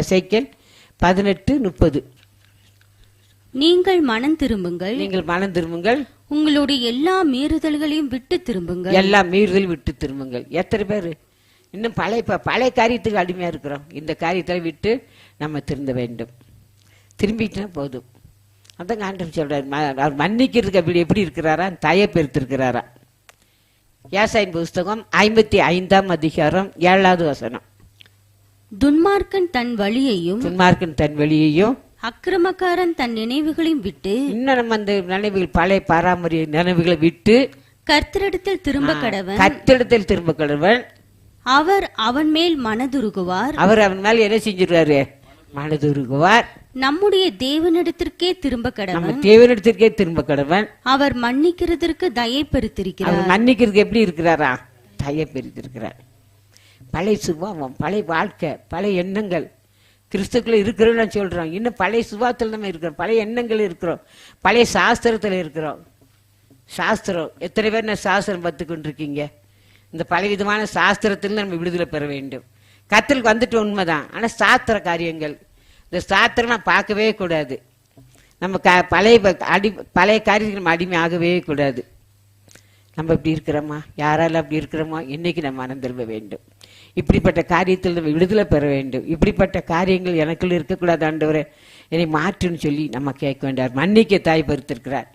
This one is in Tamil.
எசேக்கியேல் 18:30. நீங்கள் மனம் திரும்புங்கள், நீங்கள் மனம் திரும்புங்கள், உங்களுடைய எல்லா மீறுதல்களையும் விட்டு திரும்புங்கள். எல்லாம் மீறுதல் விட்டு திரும்புங்கள். எத்தனை பேர் இன்னும் பழைய காரியத்துக்கு அடிமையா இருக்கிறோம்? இந்த காரியத்தை விட்டு நம்ம திருந்த வேண்டும். திரும்பிட்டா போதும். அதான் ஆண்டவர் சொல்றாரு, அவர் மன்னிக்கிறதுக்கு எப்படி இருக்கிறாரா? தயை பெருத்திருக்கிறாரா? ஏசாயின் புஸ்தகம் 55ஆம் அதிகாரம் 7வது வசனம். துன்மார்க்கன் தன் வழியையும் துன்மார்க்கன் தன் வழியையும் அக்கிரமக்காரன் தன் நினைவுகளையும் விட்டு, இன்னும் நம்ம அந்த நினைவுகள் பழைய பாரம்பரிய நினைவுகளை விட்டு கர்த்தரிடத்தில் திரும்ப கடவன். கர்த்தரிடத்தில் திரும்ப கடவன். அவர் அவன் மேல் மனதுருகுவார். அவர் அவன் மேல என்ன செஞ்சிருவாரு? மனதுருகுவார். நம்முடைய தேவனிடத்திற்கே திரும்ப நம்ம கடவன். தேவனிடத்திற்கே திரும்ப கடவன். அவர் மன்னிக்கிறதற்கு தயை பெருத்திருக்கிறார். அவர் மன்னிக்கிறதுக்கு எப்படி இருக்கிறாரா? தயை பெருத்திருக்கிறார். பழைய சுபாவம், பழைய வாழ்க்கை, பழைய எண்ணங்கள் கிறிஸ்துக்குள்ள இருக்கிறோம் சொல்றோம். இன்னும் பழைய சுபாவத்தில் நம்ம இருக்கிறோம், பழைய எண்ணங்கள் இருக்கிறோம், பழைய சாஸ்திரத்துல இருக்கிறோம். சாஸ்திரம் எத்தனை பேர் நான் சாஸ்திரம் பார்த்து கொண்டிருக்கீங்க? இந்த பல விதமான சாஸ்திரத்தில் நம்ம விடுதலை பெற வேண்டும். கத்தலுக்கு வந்துட்டு உண்மைதான், ஆனா சாஸ்திர காரியங்கள், இந்த சாஸ்திரம் நான் பார்க்கவே கூடாது. நம்ம பழைய காரியத்துக்கு நம்ம அடிமை ஆகவே கூடாது. நம்ம இப்படி இருக்கிறோமா? யாரால அப்படி இருக்கிறோமா? இன்னைக்கு நம்ம மனம் திரும்ப வேண்டும். இப்படிப்பட்ட காரியத்தில் நம்ம விடுதலை பெற வேண்டும். இப்படிப்பட்ட காரியங்கள் எனக்குள்ள இருக்கக்கூடாது ஆண்டவரே, என்னை மாற்றுன்னு சொல்லி நம்ம கேட்க வேண்டாம். மன்னிக்க தாய் பருத்திருக்கிறார்.